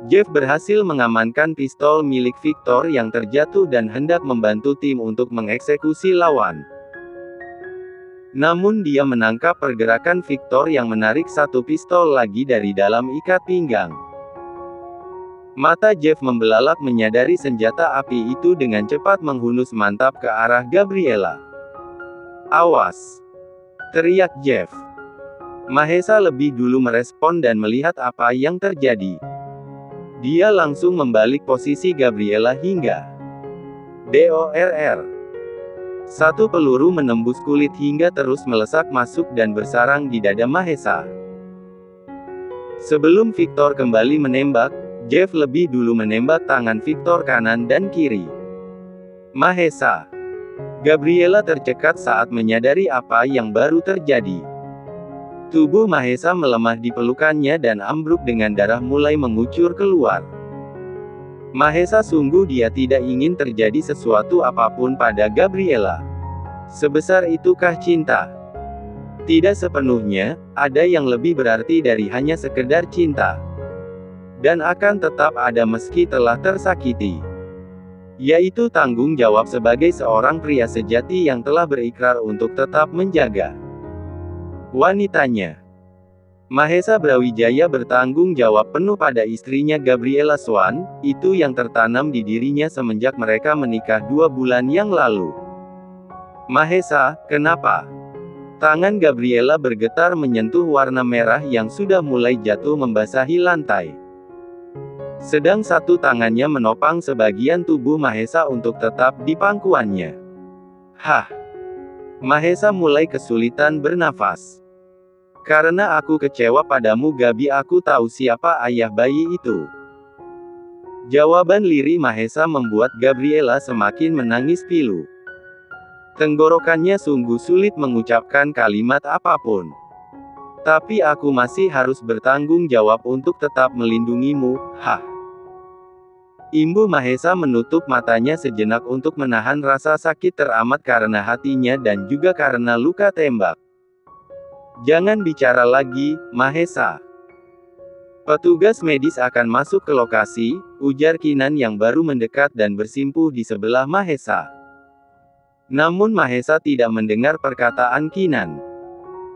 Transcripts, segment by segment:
Jeff berhasil mengamankan pistol milik Victor yang terjatuh dan hendak membantu tim untuk mengeksekusi lawan. Namun dia menangkap pergerakan Victor yang menarik satu pistol lagi dari dalam ikat pinggang. Mata Jeff membelalak menyadari senjata api itu dengan cepat menghunus mantap ke arah Gabriela. "Awas!" teriak Jeff. Mahesa lebih dulu merespon dan melihat apa yang terjadi. Dia langsung membalik posisi Gabriela hingga DORR. Satu peluru menembus kulit hingga terus melesak masuk dan bersarang di dada Mahesa. Sebelum Victor kembali menembak, Jeff lebih dulu menembak tangan Victor kanan dan kiri. Mahesa. Gabriela tercekat saat menyadari apa yang baru terjadi. Tubuh Mahesa melemah di pelukannya dan ambruk dengan darah mulai mengucur keluar. Mahesa sungguh dia tidak ingin terjadi sesuatu apapun pada Gabriela. Sebesar itukah cinta? Tidak sepenuhnya, ada yang lebih berarti dari hanya sekedar cinta. Dan akan tetap ada meski telah tersakiti. Yaitu tanggung jawab sebagai seorang pria sejati yang telah berikrar untuk tetap menjaga wanitanya. Mahesa Brawijaya bertanggung jawab penuh pada istrinya Gabriela Swan, itu yang tertanam di dirinya semenjak mereka menikah 2 bulan yang lalu. "Mahesa, kenapa?" Tangan Gabriela bergetar menyentuh warna merah yang sudah mulai jatuh membasahi lantai. Sedang satu tangannya menopang sebagian tubuh Mahesa untuk tetap di pangkuannya. "Hah?" Mahesa mulai kesulitan bernafas. "Karena aku kecewa padamu Gabi, aku tahu siapa ayah bayi itu." Jawaban lirih Mahesa membuat Gabriela semakin menangis pilu. Tenggorokannya sungguh sulit mengucapkan kalimat apapun. "Tapi aku masih harus bertanggung jawab untuk tetap melindungimu, hah?" Imbu Mahesa menutup matanya sejenak untuk menahan rasa sakit teramat karena hatinya dan juga karena luka tembak. "Jangan bicara lagi, Mahesa. Petugas medis akan masuk ke lokasi," ujar Kinan yang baru mendekat dan bersimpuh di sebelah Mahesa. Namun Mahesa tidak mendengar perkataan Kinan.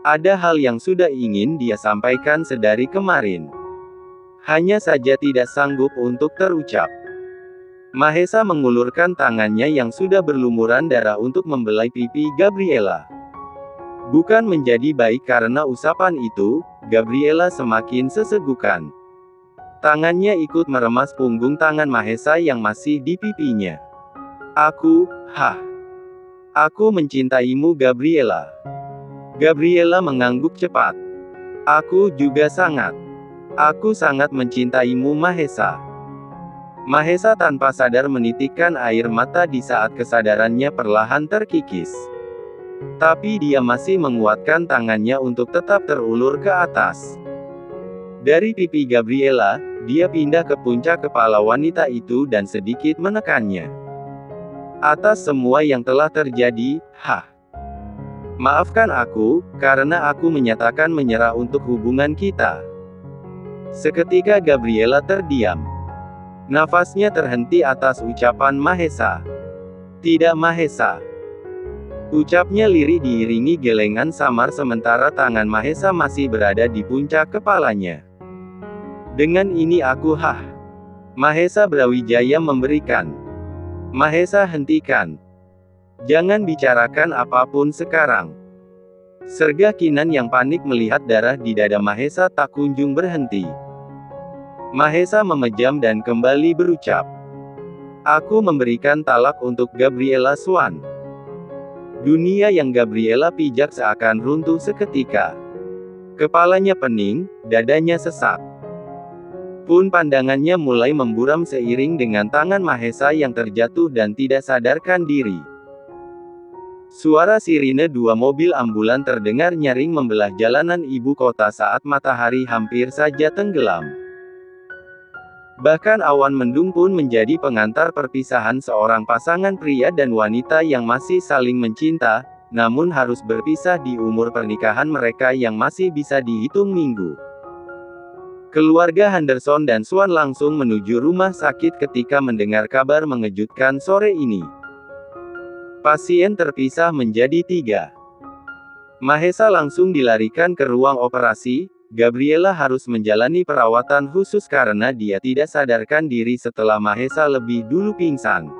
Ada hal yang sudah ingin dia sampaikan sedari kemarin. Hanya saja tidak sanggup untuk terucap. Mahesa mengulurkan tangannya yang sudah berlumuran darah untuk membelai pipi Gabriela. Bukan menjadi baik karena usapan itu, Gabriela semakin sesegukan. Tangannya ikut meremas punggung tangan Mahesa yang masih di pipinya. Aku mencintaimu Gabriela." Gabriela mengangguk cepat. "Aku juga sangat. Aku sangat mencintaimu Mahesa." Mahesa tanpa sadar menitikkan air mata di saat kesadarannya perlahan terkikis. Tapi dia masih menguatkan tangannya untuk tetap terulur ke atas. Dari pipi Gabriela, dia pindah ke puncak kepala wanita itu dan sedikit menekannya. "Atas semua yang telah terjadi, maafkan aku, karena aku menyatakan menyerah untuk hubungan kita." Seketika Gabriela terdiam. Nafasnya terhenti atas ucapan Mahesa. "Tidak Mahesa." Ucapnya lirih diiringi gelengan samar sementara tangan Mahesa masih berada di puncak kepalanya. "Dengan ini aku Mahesa Brawijaya memberikan. Mahesa hentikan. Jangan bicarakan apapun sekarang." Sergah Kinan yang panik melihat darah di dada Mahesa tak kunjung berhenti. Mahesa memejam dan kembali berucap. "Aku memberikan talak untuk Gabriela Swan." Dunia yang Gabriela pijak seakan runtuh seketika. Kepalanya pening, dadanya sesak. Pun pandangannya mulai memburam seiring dengan tangan Mahesa yang terjatuh dan tidak sadarkan diri. Suara sirine 2 mobil ambulan terdengar nyaring membelah jalanan ibu kota saat matahari hampir saja tenggelam. Bahkan awan mendung pun menjadi pengantar perpisahan seorang pasangan pria dan wanita yang masih saling mencinta, namun harus berpisah di umur pernikahan mereka yang masih bisa dihitung minggu. Keluarga Henderson dan Swan langsung menuju rumah sakit ketika mendengar kabar mengejutkan sore ini. Pasien terpisah menjadi 3. Mahesa langsung dilarikan ke ruang operasi. Gabriela harus menjalani perawatan khusus karena dia tidak sadarkan diri setelah Mahesa lebih dulu pingsan.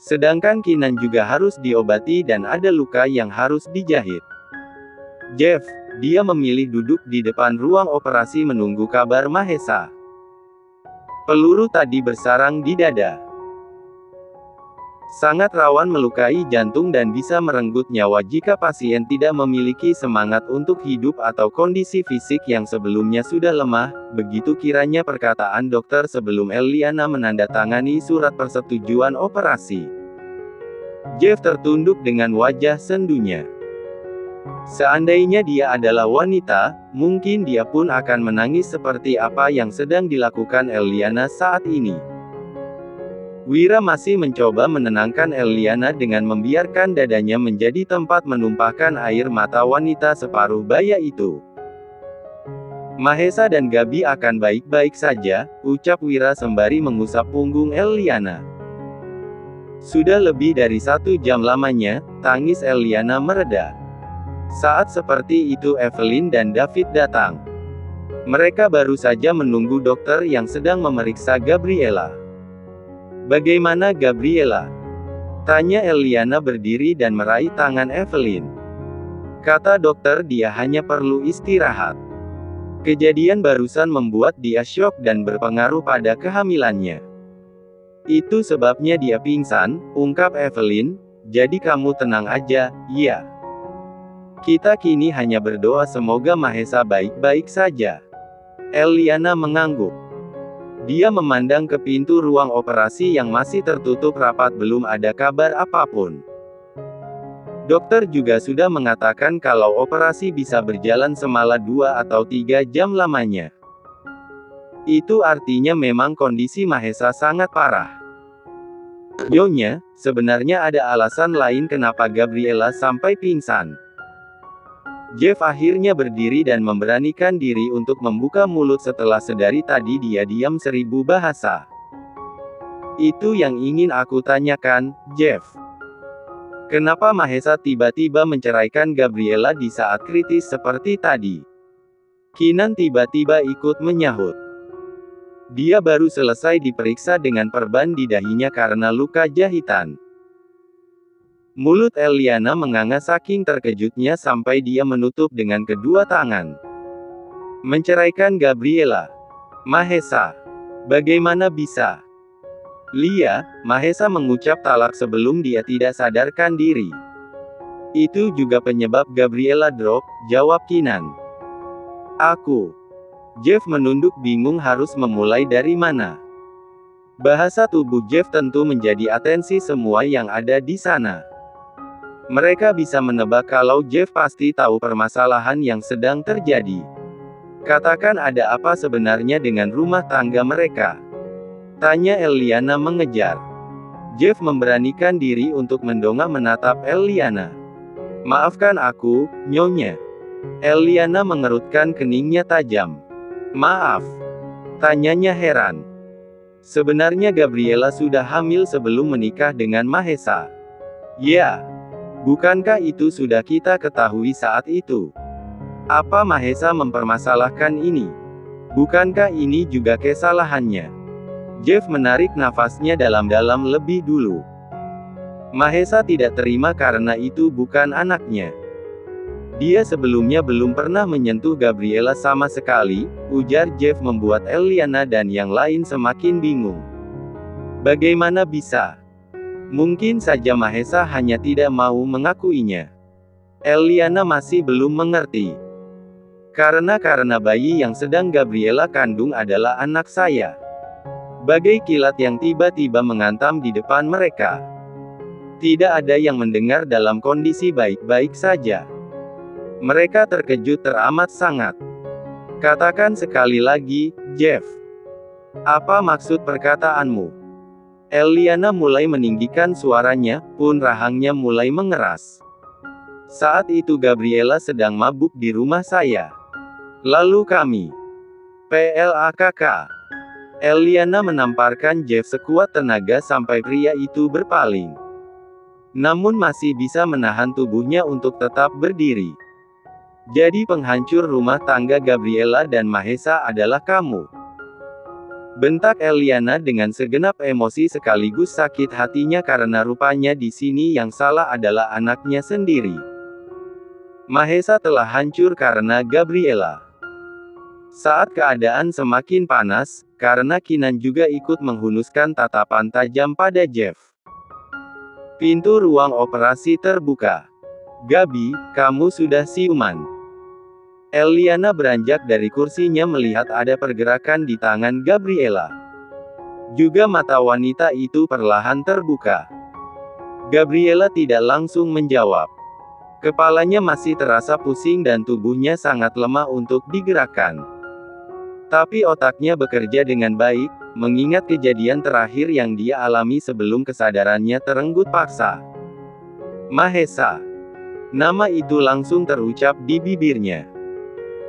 Sedangkan Kinan juga harus diobati dan ada luka yang harus dijahit. Jeff, dia memilih duduk di depan ruang operasi menunggu kabar Mahesa. Peluru tadi bersarang di dada. Sangat rawan melukai jantung dan bisa merenggut nyawa jika pasien tidak memiliki semangat untuk hidup atau kondisi fisik yang sebelumnya sudah lemah, begitu kiranya perkataan dokter sebelum Eliana menandatangani surat persetujuan operasi. Jeff tertunduk dengan wajah sendunya. Seandainya dia adalah wanita, mungkin dia pun akan menangis seperti apa yang sedang dilakukan Eliana saat ini. Wira masih mencoba menenangkan Eliana dengan membiarkan dadanya menjadi tempat menumpahkan air mata wanita separuh baya itu. Mahesa dan Gabi akan baik-baik saja, ucap Wira sembari mengusap punggung Eliana. Sudah lebih dari 1 jam lamanya, tangis Eliana mereda. Saat seperti itu Evelyn dan David datang. Mereka baru saja menunggu dokter yang sedang memeriksa Gabriela. "Bagaimana Gabriela?" tanya Eliana berdiri dan meraih tangan Evelyn. Kata dokter dia hanya perlu istirahat. Kejadian barusan membuat dia syok dan berpengaruh pada kehamilannya. Itu sebabnya dia pingsan, ungkap Evelyn. Jadi kamu tenang aja, ya. Kita kini hanya berdoa semoga Mahesa baik-baik saja. Eliana mengangguk. Dia memandang ke pintu ruang operasi yang masih tertutup rapat, belum ada kabar apapun. Dokter juga sudah mengatakan kalau operasi bisa berjalan semala 2 atau 3 jam lamanya. Itu artinya memang kondisi Mahesa sangat parah. Nyonya, sebenarnya ada alasan lain kenapa Gabriela sampai pingsan. Jeff akhirnya berdiri dan memberanikan diri untuk membuka mulut setelah sedari tadi dia diam 1000 bahasa. Itu yang ingin aku tanyakan, Jeff. Kenapa Mahesa tiba-tiba menceraikan Gabriela di saat kritis seperti tadi? Kinan tiba-tiba ikut menyahut. Dia baru selesai diperiksa dengan perban di dahinya karena luka jahitan. Mulut Eliana menganga saking terkejutnya sampai dia menutup dengan kedua tangan. Menceraikan Gabriela. Mahesa. Bagaimana bisa? Lia, Mahesa mengucap talak sebelum dia tidak sadarkan diri. Itu juga penyebab Gabriela drop, jawab Kinan. Aku. Jeff menunduk bingung harus memulai dari mana. Bahasa tubuh Jeff tentu menjadi atensi semua yang ada di sana. Mereka bisa menebak kalau Jeff pasti tahu permasalahan yang sedang terjadi. Katakan ada apa sebenarnya dengan rumah tangga mereka? Tanya Eliana mengejar. Jeff memberanikan diri untuk mendongak menatap Eliana. Maafkan aku, Nyonya. Eliana mengerutkan keningnya tajam. Maaf. Tanyanya heran. Sebenarnya Gabriela sudah hamil sebelum menikah dengan Mahesa. Ya. Bukankah itu sudah kita ketahui saat itu? Apa Mahesa mempermasalahkan ini? Bukankah ini juga kesalahannya? Jeff menarik nafasnya dalam-dalam lebih dulu. Mahesa tidak terima karena itu bukan anaknya. Dia sebelumnya belum pernah menyentuh Gabriela sama sekali, ujar Jeff membuat Eliana dan yang lain semakin bingung. Bagaimana bisa? Mungkin saja Mahesa hanya tidak mau mengakuinya. Eliana masih belum mengerti. Karena bayi yang sedang Gabriela kandung adalah anak saya. Bagai kilat yang tiba-tiba menghantam di depan mereka. Tidak ada yang mendengar dalam kondisi baik-baik saja. Mereka terkejut teramat sangat. Katakan sekali lagi, Jeff. Apa maksud perkataanmu? Eliana mulai meninggikan suaranya, pun rahangnya mulai mengeras. Saat itu Gabriela sedang mabuk di rumah saya. Lalu kami PLAKK. Eliana menamparkan Jeff sekuat tenaga sampai pria itu berpaling. Namun masih bisa menahan tubuhnya untuk tetap berdiri. Jadi penghancur rumah tangga Gabriela dan Mahesa adalah kamu. Bentak Eliana dengan segenap emosi sekaligus sakit hatinya karena rupanya di sini yang salah adalah anaknya sendiri. Mahesa telah hancur karena Gabriela. Saat keadaan semakin panas, karena Kinan juga ikut menghunuskan tatapan tajam pada Jeff. Pintu ruang operasi terbuka. Gabi, kamu sudah siuman. Eliana beranjak dari kursinya melihat ada pergerakan di tangan Gabriela. Juga mata wanita itu perlahan terbuka. Gabriela tidak langsung menjawab. Kepalanya masih terasa pusing dan tubuhnya sangat lemah untuk digerakkan. Tapi otaknya bekerja dengan baik, mengingat kejadian terakhir yang dia alami sebelum kesadarannya terenggut paksa. Mahesa. Nama itu langsung terucap di bibirnya.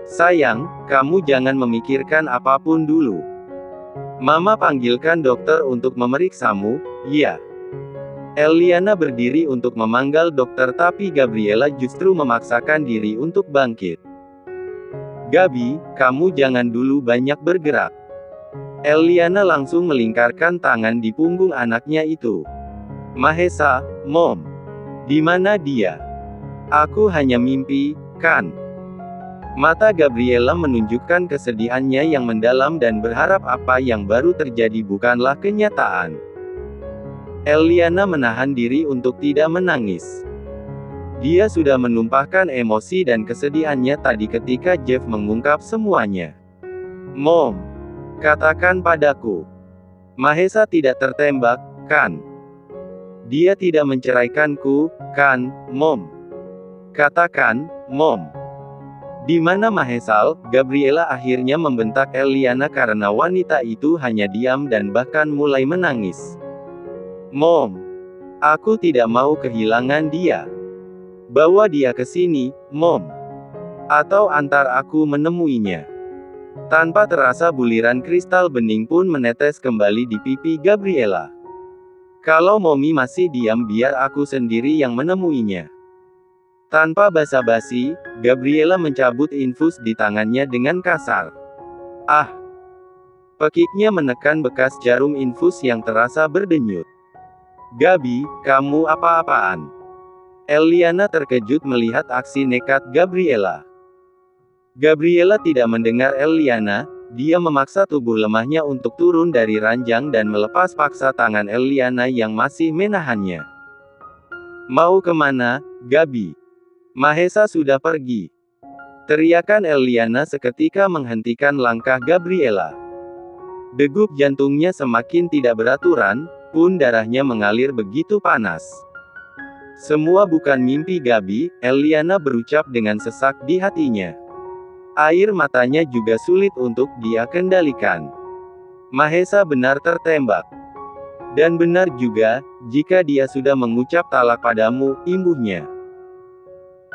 Sayang, kamu jangan memikirkan apapun dulu. Mama panggilkan dokter untuk memeriksamu, ya. Eliana berdiri untuk memanggal dokter tapi Gabriela justru memaksakan diri untuk bangkit. Gabi, kamu jangan dulu banyak bergerak. Eliana langsung melingkarkan tangan di punggung anaknya itu. Mahesa, Mom. Di mana dia? Aku hanya mimpi, kan? Mata Gabriela menunjukkan kesedihannya yang mendalam dan berharap apa yang baru terjadi bukanlah kenyataan. Eliana menahan diri untuk tidak menangis. Dia sudah menumpahkan emosi dan kesedihannya tadi ketika Jeff mengungkap semuanya. Mom, katakan padaku. Mahesa tidak tertembak, kan? Dia tidak menceraikanku, kan, Mom? Katakan, Mom. Di mana Mahesal? Gabriela akhirnya membentak Eliana karena wanita itu hanya diam dan bahkan mulai menangis. Mom, aku tidak mau kehilangan dia. Bawa dia ke sini, Mom. Atau antar aku menemuinya. Tanpa terasa buliran kristal bening pun menetes kembali di pipi Gabriela. Kalau Mommy masih diam biar aku sendiri yang menemuinya. Tanpa basa-basi, Gabriela mencabut infus di tangannya dengan kasar. Ah! Pekiknya menekan bekas jarum infus yang terasa berdenyut. Gabi, kamu apa-apaan? Eliana terkejut melihat aksi nekat Gabriela. Gabriela tidak mendengar Eliana, dia memaksa tubuh lemahnya untuk turun dari ranjang dan melepas paksa tangan Eliana yang masih menahannya. Mau kemana, Gabi? Mahesa sudah pergi. Teriakan Eliana seketika menghentikan langkah Gabriela. Degup jantungnya semakin tidak beraturan, pun darahnya mengalir begitu panas. Semua bukan mimpi Gabi, Eliana berucap dengan sesak di hatinya. Air matanya juga sulit untuk dia kendalikan. Mahesa benar tertembak. Dan benar juga, jika dia sudah mengucap talak padamu, imbuhnya.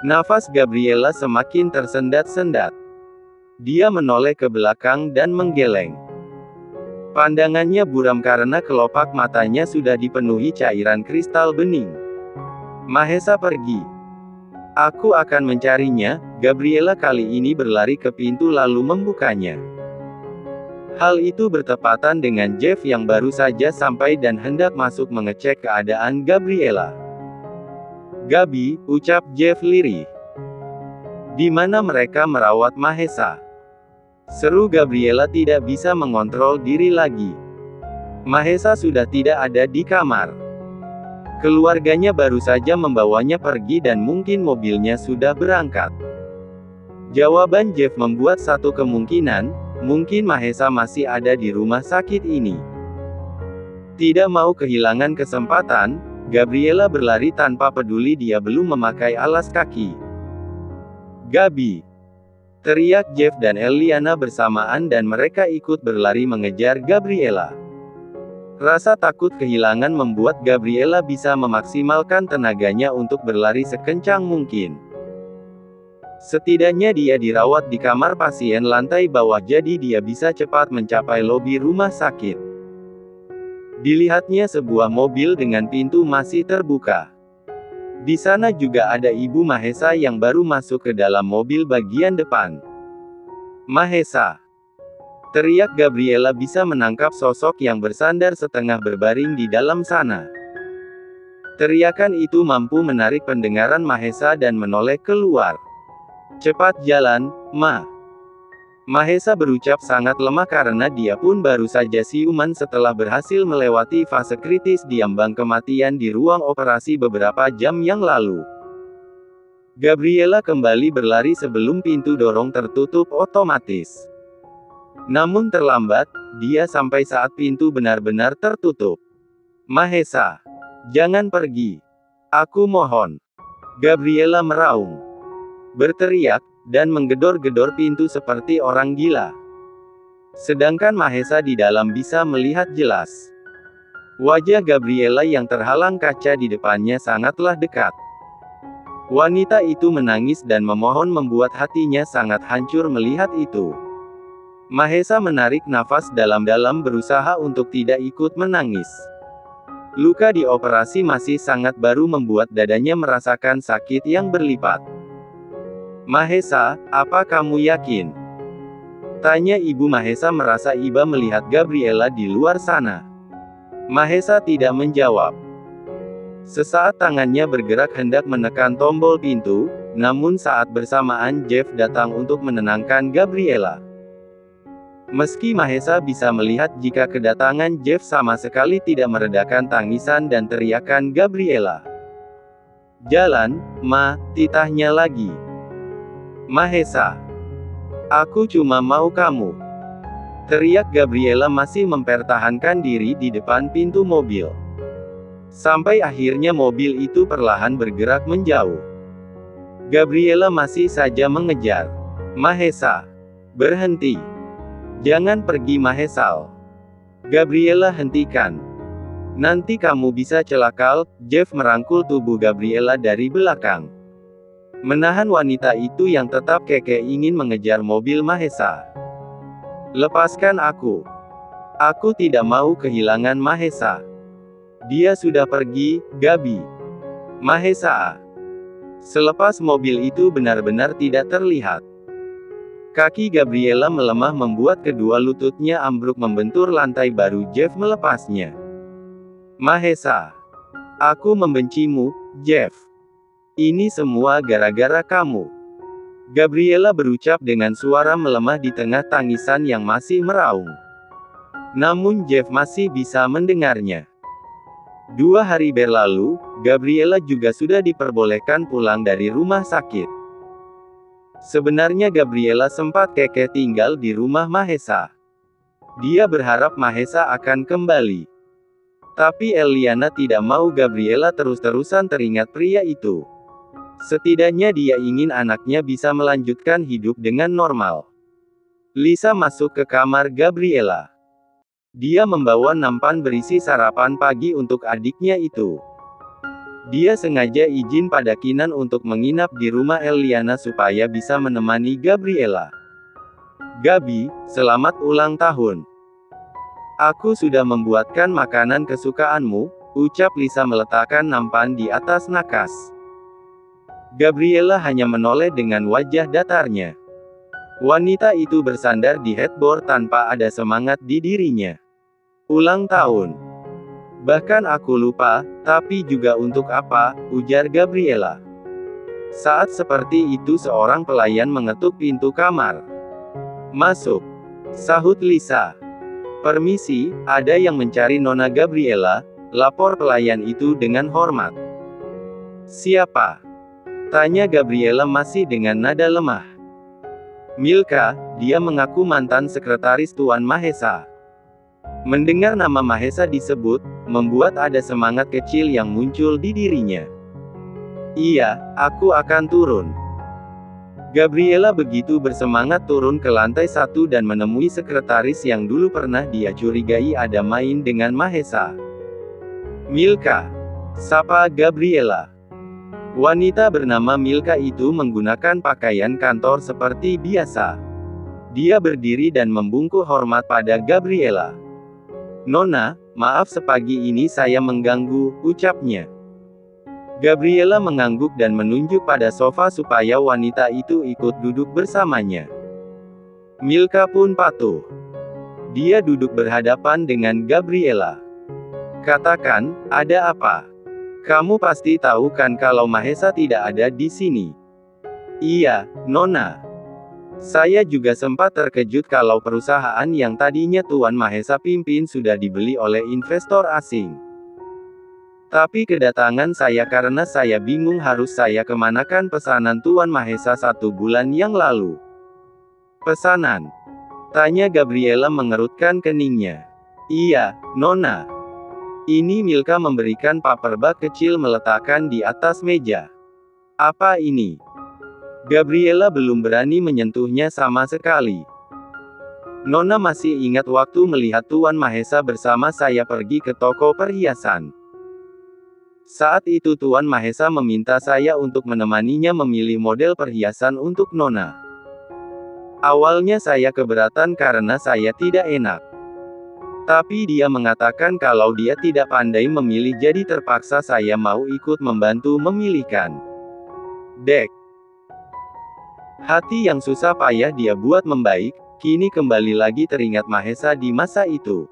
Nafas Gabriela semakin tersendat-sendat. Dia menoleh ke belakang dan menggeleng. Pandangannya buram karena kelopak matanya sudah dipenuhi cairan kristal bening. Mahesa pergi. Aku akan mencarinya. Gabriela kali ini berlari ke pintu lalu membukanya. Hal itu bertepatan dengan Jeff yang baru saja sampai dan hendak masuk mengecek keadaan Gabriela. Gabi, ucap Jeff lirih. Di mana mereka merawat Mahesa? Seru Gabriela tidak bisa mengontrol diri lagi. Mahesa sudah tidak ada di kamar. Keluarganya baru saja membawanya pergi dan mungkin mobilnya sudah berangkat. Jawaban Jeff membuat satu kemungkinan, mungkin Mahesa masih ada di rumah sakit ini. Tidak mau kehilangan kesempatan, Gabriela berlari tanpa peduli dia belum memakai alas kaki. Gabi! Teriak Jeff dan Eliana bersamaan dan mereka ikut berlari mengejar Gabriela. Rasa takut kehilangan membuat Gabriela bisa memaksimalkan tenaganya untuk berlari sekencang mungkin. Setidaknya dia dirawat di kamar pasien lantai bawah jadi dia bisa cepat mencapai lobi rumah sakit. Dilihatnya sebuah mobil dengan pintu masih terbuka. Di sana juga ada Ibu Mahesa yang baru masuk ke dalam mobil bagian depan. "Mahesa!" teriak Gabriela bisa menangkap sosok yang bersandar setengah berbaring di dalam sana. Teriakan itu mampu menarik pendengaran Mahesa dan menoleh keluar. "Cepat jalan, Ma." Mahesa berucap sangat lemah karena dia pun baru saja siuman setelah berhasil melewati fase kritis di ambang kematian di ruang operasi beberapa jam yang lalu. Gabriela kembali berlari sebelum pintu dorong tertutup otomatis. Namun terlambat, dia sampai saat pintu benar-benar tertutup. "Mahesa, jangan pergi. Aku mohon." Gabriela meraung, berteriak, dan menggedor-gedor pintu seperti orang gila. Sedangkan Mahesa di dalam bisa melihat jelas. Wajah Gabriela yang terhalang kaca di depannya sangatlah dekat. Wanita itu menangis dan memohon membuat hatinya sangat hancur melihat itu. Mahesa menarik nafas dalam-dalam berusaha untuk tidak ikut menangis. Luka di operasi masih sangat baru membuat dadanya merasakan sakit yang berlipat. "Mahesa, apa kamu yakin?" tanya Ibu Mahesa merasa iba melihat Gabriela di luar sana. Mahesa tidak menjawab. Sesaat tangannya bergerak hendak menekan tombol pintu, namun saat bersamaan Jeff datang untuk menenangkan Gabriela. Meski Mahesa bisa melihat jika kedatangan Jeff sama sekali tidak meredakan tangisan dan teriakan Gabriela. "Jalan, Ma," titahnya lagi. "Mahesa, aku cuma mau kamu," teriak Gabriela masih mempertahankan diri di depan pintu mobil. Sampai akhirnya mobil itu perlahan bergerak menjauh. Gabriela masih saja mengejar. "Mahesa, berhenti. Jangan pergi Mahesa." "Gabriela, hentikan. Nanti kamu bisa celaka." Jeff merangkul tubuh Gabriela dari belakang, menahan wanita itu yang tetap kekeh ingin mengejar mobil Mahesa. "Lepaskan aku. Aku tidak mau kehilangan Mahesa. Dia sudah pergi, Gabi." "Mahesa." Selepas mobil itu benar-benar tidak terlihat. Kaki Gabriela melemah membuat kedua lututnya ambruk membentur lantai baru Jeff melepasnya. "Mahesa. Aku membencimu, Jeff. Ini semua gara-gara kamu." Gabriela berucap dengan suara melemah di tengah tangisan yang masih meraung. Namun Jeff masih bisa mendengarnya. 2 hari berlalu, Gabriela juga sudah diperbolehkan pulang dari rumah sakit. Sebenarnya Gabriela sempat kekeh tinggal di rumah Mahesa. Dia berharap Mahesa akan kembali. Tapi Eliana tidak mau Gabriela terus-terusan teringat pria itu. Setidaknya dia ingin anaknya bisa melanjutkan hidup dengan normal. Lisa masuk ke kamar Gabriela. Dia membawa nampan berisi sarapan pagi untuk adiknya itu. Dia sengaja izin pada Kinan untuk menginap di rumah Eliana supaya bisa menemani Gabriela. "Gabi, selamat ulang tahun. Aku sudah membuatkan makanan kesukaanmu," ucap Lisa meletakkan nampan di atas nakas. Gabriela hanya menoleh dengan wajah datarnya. Wanita itu bersandar di headboard tanpa ada semangat di dirinya. "Ulang tahun. Bahkan aku lupa, tapi juga untuk apa?" ujar Gabriela. Saat seperti itu seorang pelayan mengetuk pintu kamar. "Masuk," sahut Lisa. "Permisi, ada yang mencari Nona Gabriela," lapor pelayan itu dengan hormat. "Siapa?" tanya Gabriela masih dengan nada lemah. "Milka," dia mengaku mantan sekretaris Tuan Mahesa. Mendengar nama Mahesa disebut, membuat ada semangat kecil yang muncul di dirinya. "Iya, aku akan turun." Gabriela begitu bersemangat turun ke lantai 1 dan menemui sekretaris yang dulu pernah dia curigai ada main dengan Mahesa. "Milka," sapa Gabriela. Wanita bernama Milka itu menggunakan pakaian kantor seperti biasa. Dia berdiri dan membungkuk hormat pada Gabriela. "Nona, maaf sepagi ini saya mengganggu," ucapnya. Gabriela mengangguk dan menunjuk pada sofa supaya wanita itu ikut duduk bersamanya. Milka pun patuh. Dia duduk berhadapan dengan Gabriela. "Katakan, ada apa? Kamu pasti tahu kan kalau Mahesa tidak ada di sini?" "Iya, Nona. Saya juga sempat terkejut kalau perusahaan yang tadinya Tuan Mahesa pimpin sudah dibeli oleh investor asing. Tapi kedatangan saya karena saya bingung harus saya kemanakan pesanan Tuan Mahesa 1 bulan yang lalu." "Pesanan?" tanya Gabriela mengerutkan keningnya. "Iya, Nona." Ini Milka memberikan paperback kecil meletakkan di atas meja. "Apa ini?" Gabriela belum berani menyentuhnya sama sekali. "Nona masih ingat waktu melihat Tuan Mahesa bersama saya pergi ke toko perhiasan. Saat itu Tuan Mahesa meminta saya untuk menemaninya memilih model perhiasan untuk Nona. Awalnya saya keberatan karena saya tidak enak. Tapi dia mengatakan kalau dia tidak pandai memilih jadi terpaksa saya mau ikut membantu memilihkan. Dek. Hati yang susah payah dia buat membaik, kini kembali lagi teringat Mahesa di masa itu.